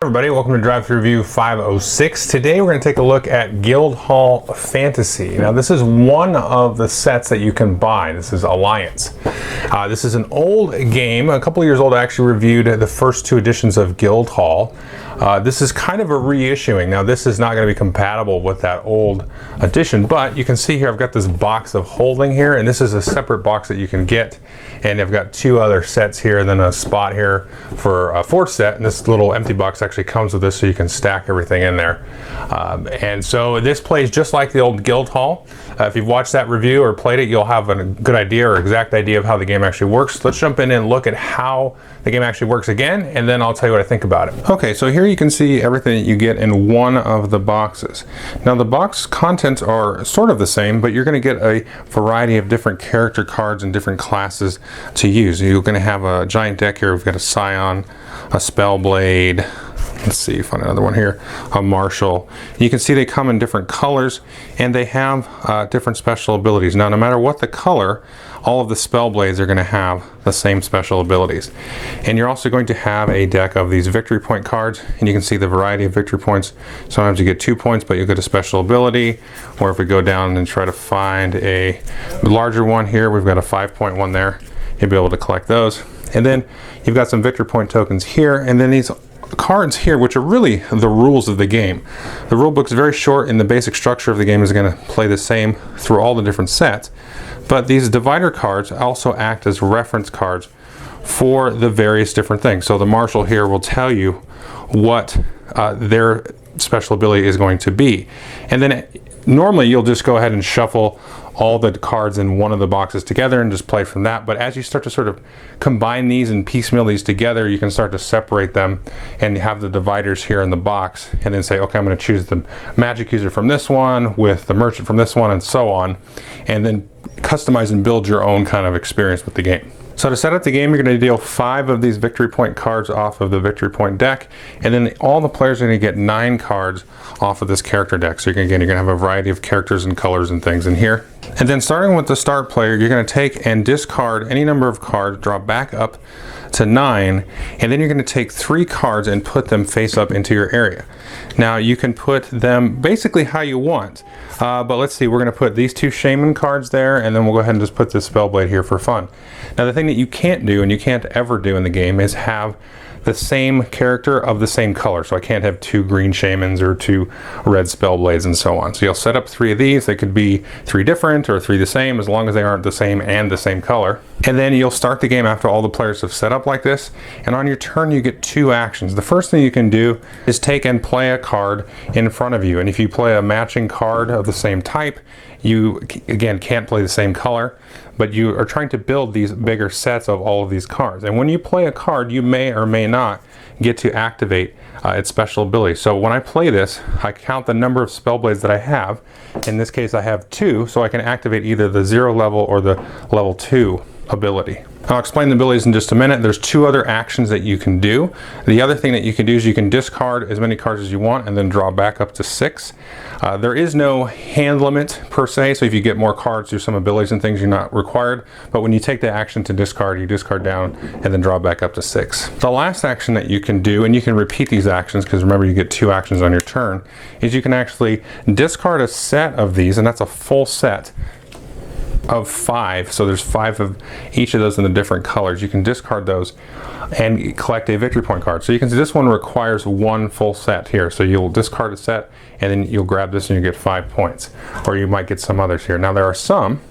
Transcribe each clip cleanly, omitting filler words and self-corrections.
Everybody, welcome to Drive Thru Review 506. Today we're going to take a look at Guildhall Fantasy. Now this is one of the sets that you can buy. This is Alliance. This is an old game, a couple years old. I actually reviewed the first two editions of Guildhall. This is kind of a reissuing. Now this is not going to be compatible with that old edition, but you can see here I've got this box of holding here, and this is a separate box that you can get. And I've got two other sets here, and then a spot here for a fourth set, and this little empty box actually comes with this so you can stack everything in there. And so this plays just like the old Guildhall. If you've watched that review or played it, you'll have a good idea or exact idea of how the game actually works. Let's jump in and look at how the game actually works again, and then I'll tell you what I think about it. Okay, so here you can see everything that you get in one of the boxes. Now the box contents are sort of the same, but you're going to get a variety of different character cards and different classes to use. You're going to have a giant deck here. We've got a Scion, a Spellblade, let's see, find another one here, a Marshal. You can see they come in different colors, and they have different special abilities. Now, no matter what the color, all of the Spellblades are going to have the same special abilities. And you're also going to have a deck of these victory point cards, and you can see the variety of victory points. Sometimes you get 2 points, but you'll get a special ability. Or if we go down and try to find a larger one here, we've got a 5-point one there. You'll be able to collect those. And then you've got some victory point tokens here, and then these cards here, which are really the rules of the game. The rule book's very short, and the basic structure of the game is going to play the same through all the different sets. But these divider cards also act as reference cards for the various different things. So the Marshal here will tell you what their special ability is going to be. And then normally you'll just go ahead and shuffle all the cards in one of the boxes together and just play from that. But as you start to sort of combine these and piecemeal these together, you can start to separate them and have the dividers here in the box, and then say, okay, I'm going to choose the magic user from this one with the merchant from this one, and so on, and then customize and build your own kind of experience with the game. So to set up the game, you're going to deal 5 of these victory point cards off of the victory point deck, and then all the players are going to get 9 cards off of this character deck. So you're going to have a variety of characters and colors and things in here. And then starting with the start player, you're going to take and discard any number of cards, draw back up to 9, and then you're going to take 3 cards and put them face up into your area. Now you can put them basically how you want, but let's see, we're going to put these 2 Shaman cards there, and then we'll go ahead and just put this Spellblade here for fun. Now the thing that you can't do, and you can't ever do in the game, is have the same character of the same color. So I can't have 2 green Shamans or 2 red Spellblades and so on. So you'll set up 3 of these. They could be 3 different or 3 the same, as long as they aren't the same and the same color. And then you'll start the game after all the players have set up like this, and on your turn you get 2 actions. The first thing you can do is take and play a card in front of you, and if you play a matching card of the same type, you again can't play the same color, but you are trying to build these bigger sets of all of these cards. And when you play a card, you may or may not get to activate its special ability. So when I play this, I count the number of Spellblades that I have. In this case I have 2, so I can activate either the 0 level or the level 2 ability. I'll explain the abilities in just a minute. There's 2 other actions that you can do. The other thing that you can do is you can discard as many cards as you want and then draw back up to 6. There is no hand limit per se, so if you get more cards through some abilities and things, you're not required. But when you take the action to discard, you discard down and then draw back up to 6. The last action that you can do, and you can repeat these actions because remember you get 2 actions on your turn, is you can actually discard a set of these, and that's a full set of 5, so there's 5 of each of those in the different colors. You can discard those and collect a victory point card. So you can see this one requires 1 full set here, so you'll discard a set and then you'll grab this and you get 5 points, or you might get some others here. Now there are some,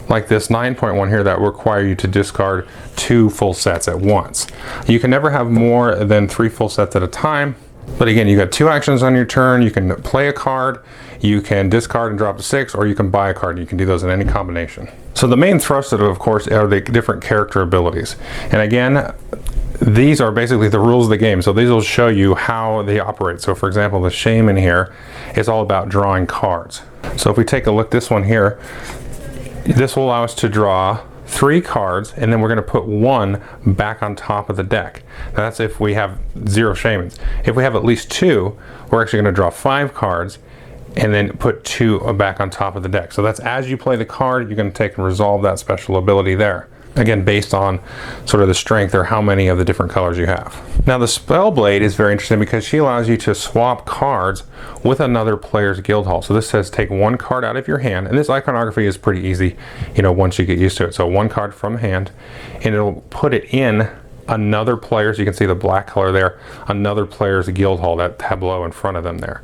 like this 9-point one here, that require you to discard 2 full sets at once. You can never have more than 3 full sets at a time. But again, you got 2 actions on your turn. You can play a card, you can discard and drop to 6, or you can buy a card. You can do those in any combination. So the main thrust of it, of course, are the different character abilities. And again, these are basically the rules of the game. So these will show you how they operate. So for example, the Shaman here is all about drawing cards. So if we take a look, this one here, this will allow us to draw 3 cards, and then we're going to put 1 back on top of the deck. Now that's if we have 0 Shamans. If we have at least 2, we're actually going to draw 5 cards and then put 2 back on top of the deck. So that's as you play the card, you're going to take and resolve that special ability there. again based on sort of the strength or how many of the different colors you have. Now the Spellblade is very interesting because she allows you to swap cards with another player's Guildhall. So this says take one card out of your hand, and this iconography is pretty easy, you know, once you get used to it. So one card from hand, and it'll put it in another player's, you can see the black color there, another player's Guildhall, that tableau in front of them there.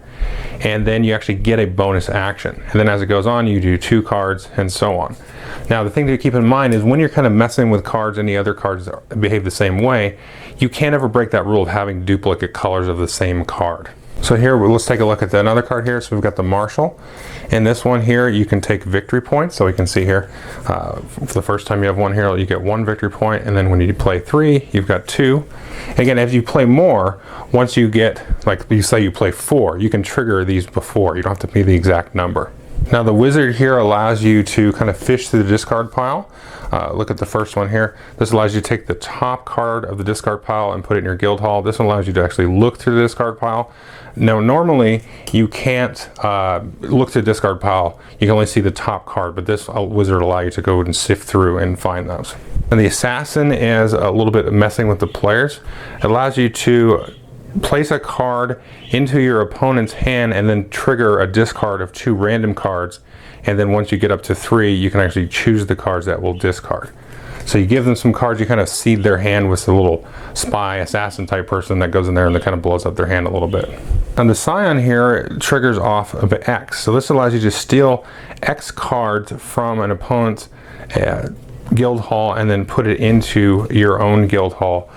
And then you actually get a bonus action. And then as it goes on, you do 2 cards and so on. Now the thing to keep in mind is when you're kind of messing with cards and the other cards behave the same way, you can't ever break that rule of having duplicate colors of the same card. So here, let's take a look at another card here. So we've got the Marshal. In this one here, you can take victory points. So we can see here, for the first time you have one here, you get 1 victory point, and then when you play 3, you've got 2. Again, as you play more, once you get, like you say you play 4, you can trigger these before. You don't have to be the exact number. Now the Wizard here allows you to kind of fish through the discard pile. Look at the first one here. This allows you to take the top card of the discard pile and put it in your Guildhall. This one allows you to actually look through the discard pile. Now normally you can't look through the discard pile. You can only see the top card, but this Wizard will allow you to go and sift through and find those. And the Assassin is a little bit messing with the players. It allows you to place a card into your opponent's hand and then trigger a discard of 2 random cards, and then once you get up to 3 you can actually choose the cards that will discard. So you give them some cards, you kind of seed their hand with a little spy assassin type person that goes in there and that kind of blows up their hand a little bit. And the Scion here triggers off of X, so this allows you to steal X cards from an opponent's Guildhall and then put it into your own Guildhall,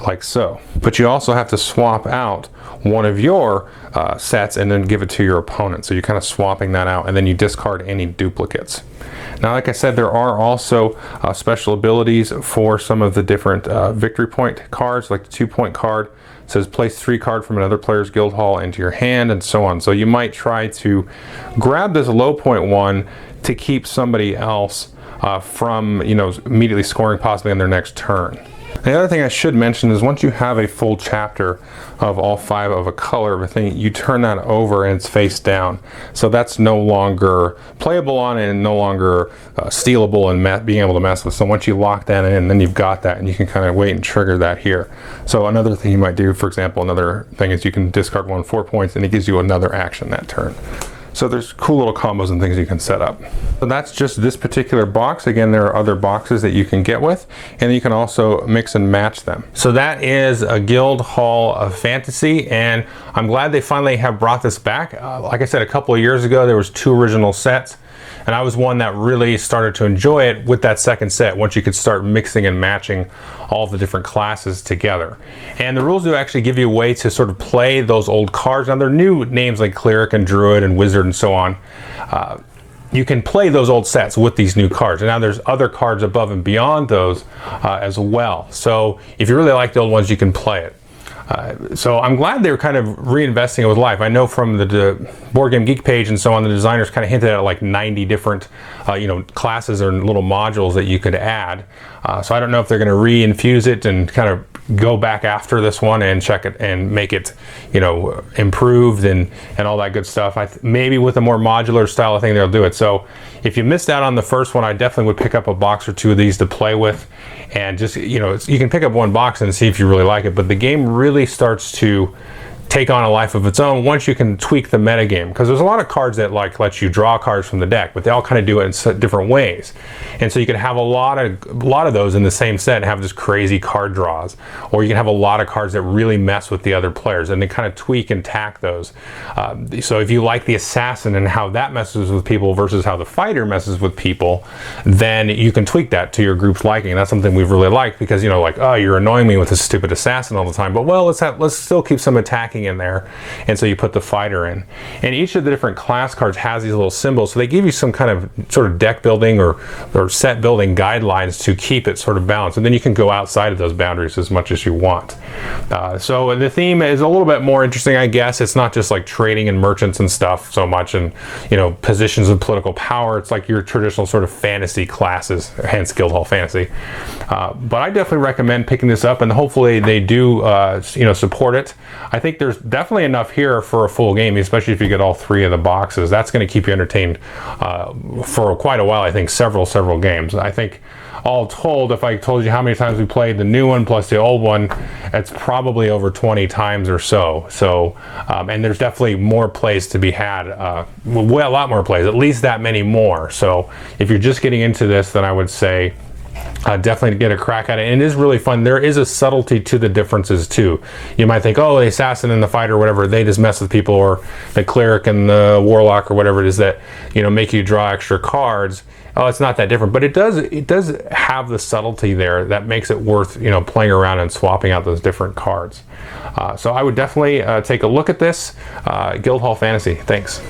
like so. But you also have to swap out one of your sets and then give it to your opponent. So you're kind of swapping that out, and then you discard any duplicates. Now, like I said, there are also special abilities for some of the different victory point cards, like the 2-point card. It says place 3 cards from another player's Guildhall into your hand, and so on. So you might try to grab this low point one to keep somebody else from, you know, immediately scoring possibly on their next turn. The other thing I should mention is once you have a full chapter of all 5 of a color of a thing, you turn that over and it's face down. So that's no longer playable on it and no longer stealable and being able to mess with. So once you lock that in, then you've got that and you can kind of wait and trigger that here. So another thing you might do, for example, another thing is you can discard 4 points and it gives you another action that turn. So there's cool little combos and things you can set up. So that's just this particular box. Again, there are other boxes that you can get with, and you can also mix and match them. So that is a Guildhall of Fantasy, and I'm glad they finally have brought this back. Like I said, a couple of years ago, there was 2 original sets, and I was one that really started to enjoy it with that second set once you could start mixing and matching all the different classes together. And the rules do actually give you a way to sort of play those old cards. Now, there are new names like Cleric and Druid and Wizard and so on. You can play those old sets with these new cards, and now there's other cards above and beyond those as well. So if you really like the old ones, you can play it. So I'm glad they were kind of reinvesting it with life. I know from the Board Game Geek page and so on, the designers kind of hinted at like 90 different you know, classes or little modules that you could add. So I don't know if they're going to re-infuse it and kind of go back after this one and check it and make it, you know, improved and all that good stuff. Maybe with a more modular style, I think they'll do it. So if you missed out on the first one, I definitely would pick up a box or 2 of these to play with, and just, you know, you can pick up 1 box and see if you really like it, but the game really starts to take on a life of its own once you can tweak the metagame, because there's a lot of cards that like let you draw cards from the deck, but they all kind of do it in different ways, and so you can have a lot of those in the same set and have this crazy card draws, or you can have a lot of cards that really mess with the other players and they kind of tweak and tack those. So if you like the Assassin and how that messes with people versus how the Fighter messes with people, then you can tweak that to your group's liking, and that's something we've really liked, because, you know, like, oh, you're annoying me with this stupid Assassin all the time, but well, let's still keep some attacking in there, and so you put the Fighter in. And each of the different class cards has these little symbols, so they give you some kind of sort of deck building or set building guidelines to keep it sort of balanced, and then you can go outside of those boundaries as much as you want. So the theme is a little bit more interesting, I guess. It's not just like trading and merchants and stuff so much, and, you know, positions of political power. It's like your traditional sort of fantasy classes, hence Guildhall Fantasy. But I definitely recommend picking this up, and hopefully they do you know, support it. I think there's definitely enough here for a full game, especially if you get all 3 of the boxes. That's going to keep you entertained for quite a while. I think several games. I think all told, if I told you how many times we played the new one plus the old one, it's probably over 20 times or so. So, and there's definitely more plays to be had, well, a lot more plays, at least that many more. So if you're just getting into this, then I would say definitely get a crack at it. And it is really fun. There is a subtlety to the differences too. You might think, oh, the assassin and the fighter or whatever, they just mess with people, or the cleric and the warlock or whatever it is that, you know, make you draw extra cards. Oh, it's not that different, but it does have the subtlety there that makes it worth, you know, playing around and swapping out those different cards. So I would definitely take a look at this. Guildhall Fantasy. Thanks.